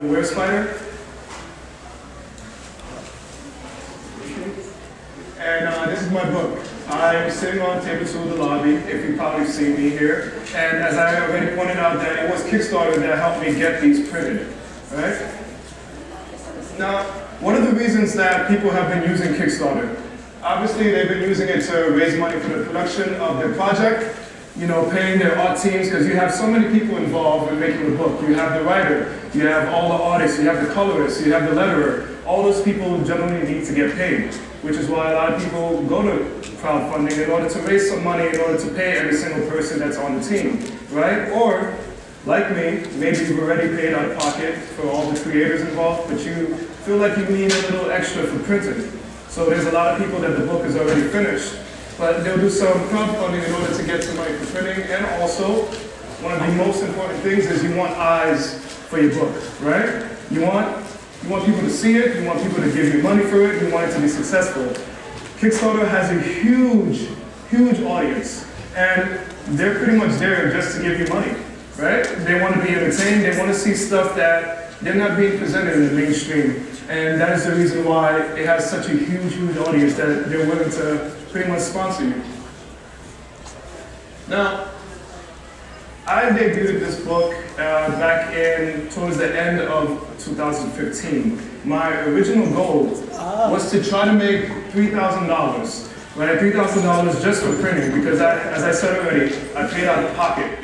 Where Spider? And this is my book. I'm sitting on table 2 of the lobby, if you've probably seen me here. And as I already pointed out, that it was Kickstarter that helped me get these printed, right? Now, one of the reasons that people have been using Kickstarter, obviously they've been using it to raise money for the production of their project, you know, paying their art teams, because you have so many people involved in making the book. You have the writer, you have all the artists, you have the colorist, you have the letterer. All those people generally need to get paid, which is why a lot of people go to crowdfunding in order to raise some money, in order to pay every single person that's on the team, right? Or, like me, maybe you've already paid out of pocket for all the creators involved, but you feel like you need a little extra for printing. So there's a lot of people that the book is already finished, but they'll do some crowdfunding in order to get some money for printing. And also, one of the most important things is you want eyes for your book, right? You want people to see it, you want people to give you money for it, you want it to be successful. Kickstarter has a huge, huge audience, and they're pretty much there just to give you money, right? They want to be entertained, they want to see stuff that they're not being presented in the mainstream. And that is the reason why it has such a huge, huge audience that they're willing to pretty much sponsor you. Now, I debuted this book back towards the end of 2015. My original goal was to try to make $3,000, right? $3,000 just for printing, because as I said already, I paid out of pocket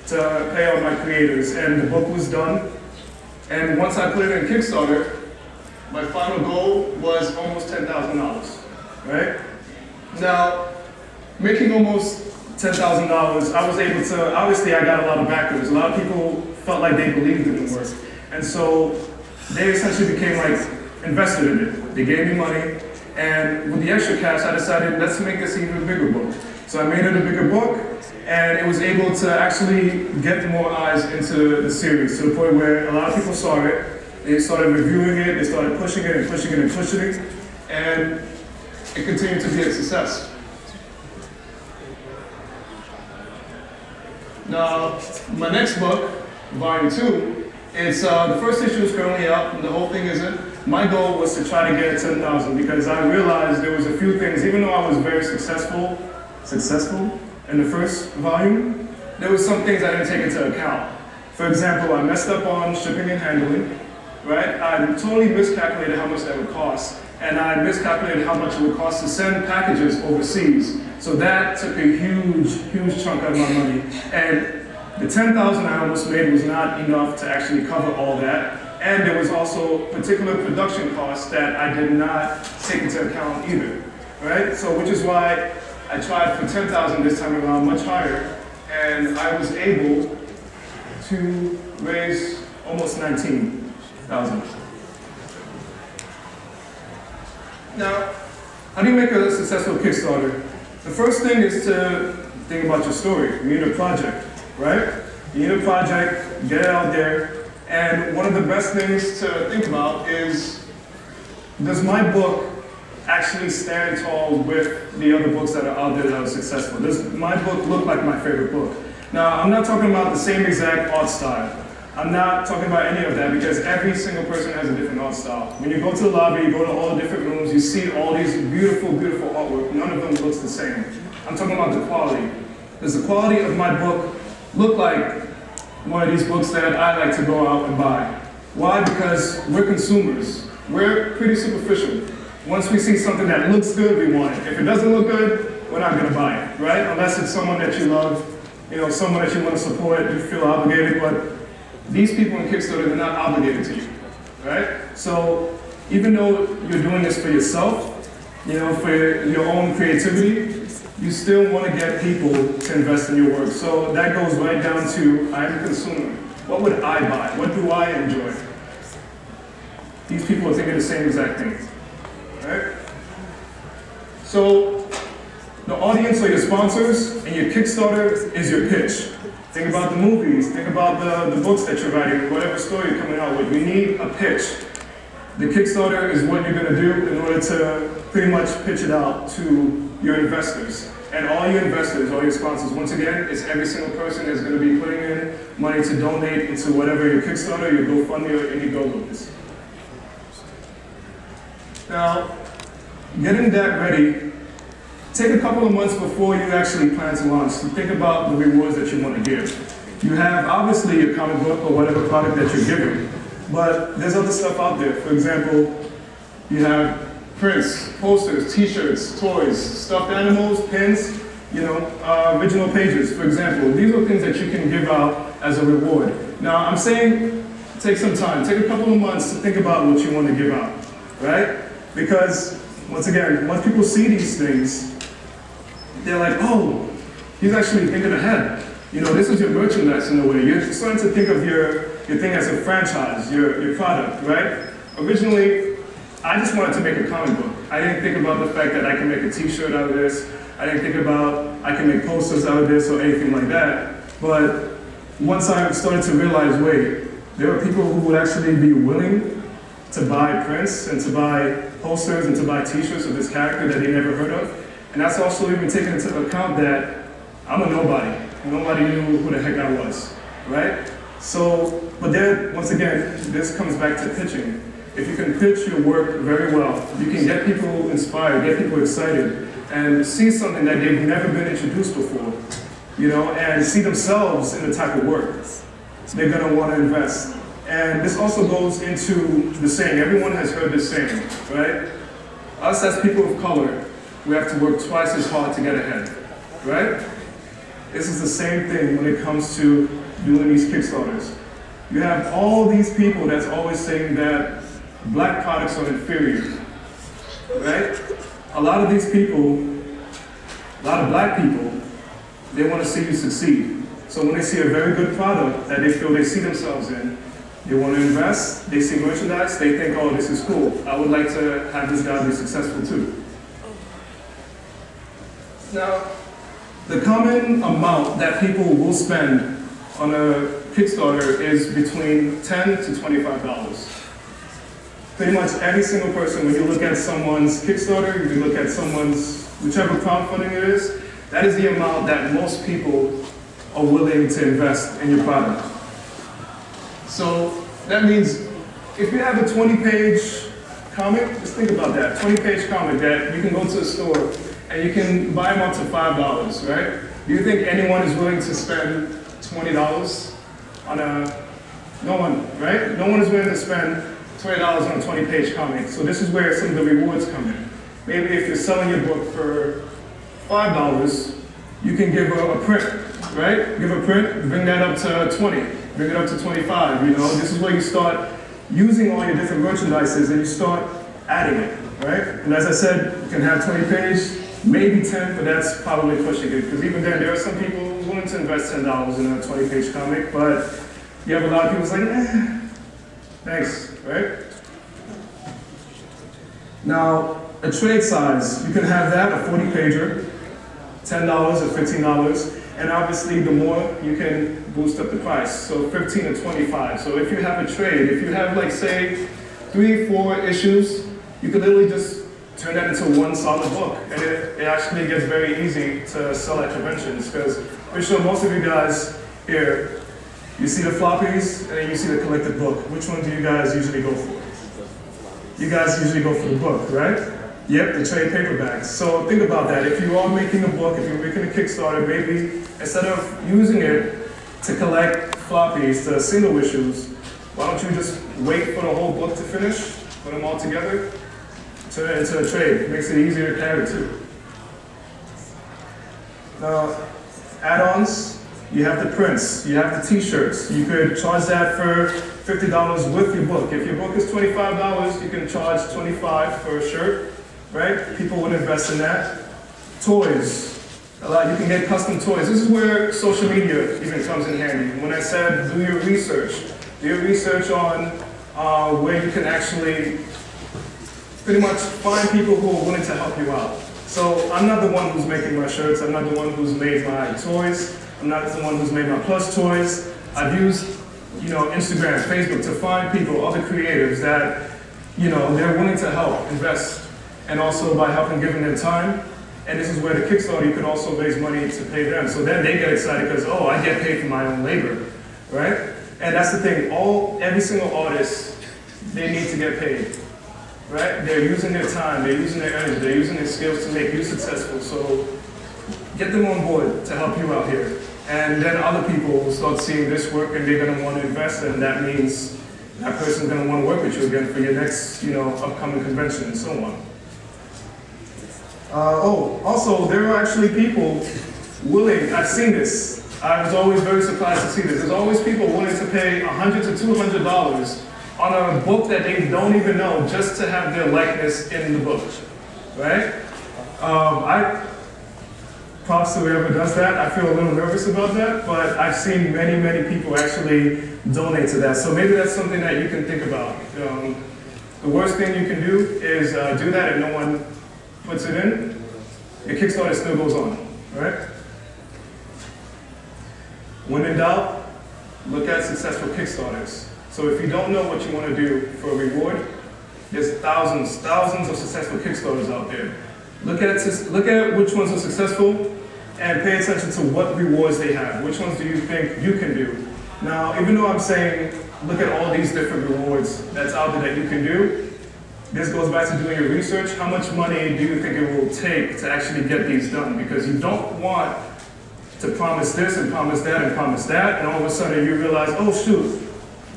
to pay all my creators, and the book was done. And once I put it in Kickstarter, my final goal was almost $10,000, right? Now, making almost $10,000, I was able to, obviously I got a lot of backers. A lot of people felt like they believed in the work. And so they essentially became like invested in it. They gave me money, and with the extra cash, I decided, let's make this even a bigger book. So I made it a bigger book, and it was able to actually get more eyes into the series, to the point where a lot of people saw it. They started reviewing it, they started pushing it and pushing it and pushing it, and it continued to be a success. Now, my next book, Volume 2, it's the first issue is currently out, and the whole thing isn't. My goal was to try to get 10,000, because I realized there was a few things, even though I was very successful in the first volume, there was some things I didn't take into account. For example, I messed up on shipping and handling, right? I totally miscalculated how much that would cost, and I miscalculated how much it would cost to send packages overseas. So that took a huge, huge chunk out of my money. And the $10,000 I almost made was not enough to actually cover all that. And there was also particular production costs that I did not take into account either, right? So which is why I tried for $10,000 this time around, much higher, and I was able to raise almost $19,000. Now, how do you make a successful Kickstarter? The first thing is to think about your story. You need a project, right? You need a project, get it out there, and one of the best things to think about is, does my book actually stand tall with the other books that are out there that are successful? Does my book look like my favorite book? Now, I'm not talking about the same exact art style. I'm not talking about any of that, because every single person has a different art style. When you go to the lobby, you go to all the different rooms, you see all these beautiful, beautiful artwork. None of them looks the same. I'm talking about the quality. Does the quality of my book look like one of these books that I like to go out and buy? Why? Because we're consumers. We're pretty superficial. Once we see something that looks good, we want it. If it doesn't look good, we're not gonna buy it, right? Unless it's someone that you love, you know, someone that you want to support, you feel obligated, but these people in Kickstarter, they're not obligated to you, right? So even though you're doing this for yourself, you know, for your own creativity, you still want to get people to invest in your work. So that goes right down to, I'm a consumer. What would I buy? What do I enjoy? These people are thinking the same exact thing, right? So the audience are your sponsors, and your Kickstarter is your pitch. Think about the movies, think about the books that you're writing, whatever story you're coming out with. You need a pitch. The Kickstarter is what you're gonna do in order to pretty much pitch it out to your investors. And all your investors, all your sponsors, once again, it's every single person that's going to be putting in money to donate into whatever your Kickstarter, your GoFundMe, or Indiegogo is. Now, getting that ready, take a couple of months before you actually plan to launch to think about the rewards that you want to give. You have, obviously, your comic book or whatever product that you're giving, but there's other stuff out there. For example, you have prints, posters, t-shirts, toys, stuffed animals, pins, original pages, for example. These are things that you can give out as a reward. Now, I'm saying take some time, take a couple of months to think about what you want to give out, right? Because, once again, once people see these things, they're like, oh, he's actually thinking ahead. This is your merchandise in a way. You're starting to think of your thing as a franchise, your product, right? Originally, I just wanted to make a comic book. I didn't think about the fact that I can make a t-shirt out of this. I didn't think about I can make posters out of this or anything like that. But once I started to realize, wait, there are people who would actually be willing to buy prints and to buy posters and to buy t-shirts of this character that they never heard of. And that's also even taking into account that I'm a nobody. Nobody knew who the heck I was, right? So, but then, once again, this comes back to pitching. If you can pitch your work very well, you can get people inspired, get people excited, and see something that they've never been introduced before, and see themselves in the type of work. They're gonna wanna invest. And this also goes into the saying, everyone has heard this saying, right? Us as people of color, we have to work twice as hard to get ahead, right? This is the same thing when it comes to doing these Kickstarters. You have all these people that's always saying that black products are inferior, right? A lot of these people, a lot of black people, they want to see you succeed. So when they see a very good product that they feel they see themselves in, they want to invest, they see merchandise, they think, oh, this is cool. I would like to have this guy be successful too. Now, the common amount that people will spend on a Kickstarter is between $10 to $25. Pretty much every single person, when you look at someone's Kickstarter, you look at someone's, whichever crowdfunding it is, that is the amount that most people are willing to invest in your product. So that means if you have a 20-page comic, just think about that, 20-page comic that you can go to a store and you can buy them up to $5, right? Do you think anyone is willing to spend $20 on no one, right? No one is willing to spend $20 on a 20-page comic. So this is where some of the rewards come in. Maybe if you're selling your book for $5, you can give a print, right? Give a print, bring that up to 20, bring it up to 25, This is where you start using all your different merchandises and you start adding it, right? And as I said, you can have 20 pages, maybe 10, but that's probably pushing it. Because even then, there are some people willing to invest $10 in a 20-page comic, but you have a lot of people like, thanks, right? Now, a trade size, you can have that, a 40-pager, $10 or $15, and obviously the more you can boost up the price, so 15 to 25. So if you have a trade, if you have like say 3-4 issues, you could literally just turn that into one solid book, and it actually gets very easy to sell at conventions, because I'm sure most of you guys here, you see the floppies and then you see the collected book. Which one do you guys usually go for? You guys usually go for the book, right? Yep, the trade paperbacks. So think about that. If you are making a book, if you're making a Kickstarter, maybe instead of using it to collect floppies, to single issues, why don't you just wait for the whole book to finish, put them all together, turn it into a trade. It makes it easier to carry too. Now, add-ons, you have the prints, you have the t-shirts. You could charge that for $50 with your book. If your book is $25, you can charge $25 for a shirt, right? People would invest in that. Toys, you can get custom toys. This is where social media even comes in handy. When I said do your research on where you can actually pretty much find people who are willing to help you out. So I'm not the one who's making my shirts, I'm not the one who's made my toys, I'm not the one who's made my plush toys. I've used, Instagram, Facebook to find people, other creatives that, they're willing to help, invest, and also by helping giving their time And this is where the Kickstarter, you can also raise money to pay them. So then they get excited because, oh, I get paid for my own labor, right? And that's the thing, every single artist, they need to get paid, right? They're using their time, they're using their energy, they're using their skills to make you successful. So get them on board to help you out here. And then other people will start seeing this work and they're gonna want to invest, and that means that person's gonna want to work with you again for your next, upcoming convention and so on. Also, there are actually people willing, I've seen this. I was always very surprised to see this. There's always people willing to pay $100 to $200 on a book that they don't even know just to have their likeness in the book, right? Props to whoever does that. I feel a little nervous about that, but I've seen many, many people actually donate to that. So maybe that's something that you can think about. The worst thing you can do is do that and no one puts it in. Your Kickstarter still goes on, right? When in doubt, look at successful Kickstarters. So if you don't know what you want to do for a reward, there's thousands of successful Kickstarters out there. Look at which ones are successful and pay attention to what rewards they have. Which ones do you think you can do? Now, even though I'm saying look at all these different rewards that's out there that you can do, this goes back to doing your research. How much money do you think it will take to actually get these done? Because you don't want to promise this and promise that and promise that, and all of a sudden you realize, oh shoot,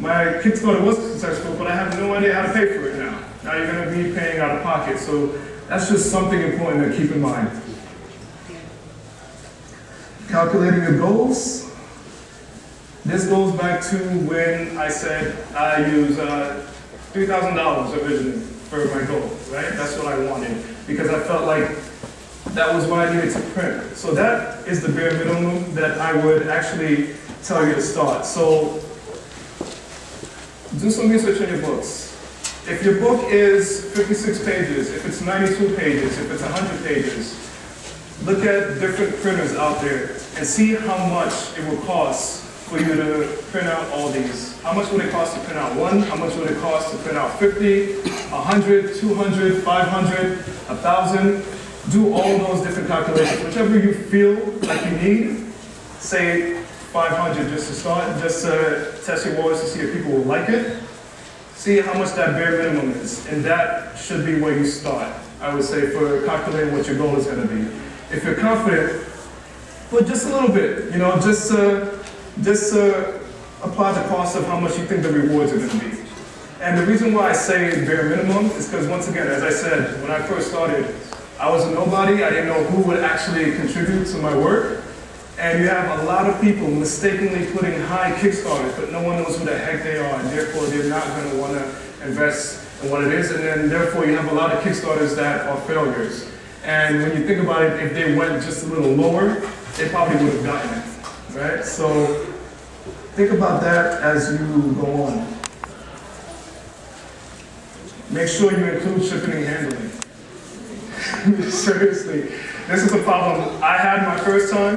my Kickstarter was successful, but I have no idea how to pay for it now. Now you're gonna be paying out of pocket. So that's just something important to keep in mind. Calculating your goals. This goes back to when I said I use $3,000 originally for my goal, right? That's what I wanted, because I felt like that was what I needed to print. So that is the bare minimum that I would actually tell you to start. So do some research on your books. If your book is 56 pages, if it's 92 pages, if it's 100 pages, look at different printers out there and see how much it will cost for you to print out all these. How much would it cost to print out one? How much would it cost to print out 50, 100, 200, 500, 1,000? Do all those different calculations. Whichever you feel like you need, say 500 just to start, just to test your waters to see if people will like it. See how much that bare minimum is, and that should be where you start, I would say, for calculating what your goal is going to be. If you're confident, put just a little bit, just apply the cost of how much you think the rewards are going to be. And the reason why I say bare minimum is because, once again, as I said, when I first started, I was a nobody. I didn't know who would actually contribute to my work. And you have a lot of people mistakenly putting high Kickstarters, but no one knows who the heck they are, and therefore they're not going to want to invest in what it is. And then therefore you have a lot of Kickstarters that are failures. And when you think about it, if they went just a little lower, they probably would have gotten it, right? So think about that as you go on. Make sure you include shipping and handling. Seriously, this is a problem I had my first time.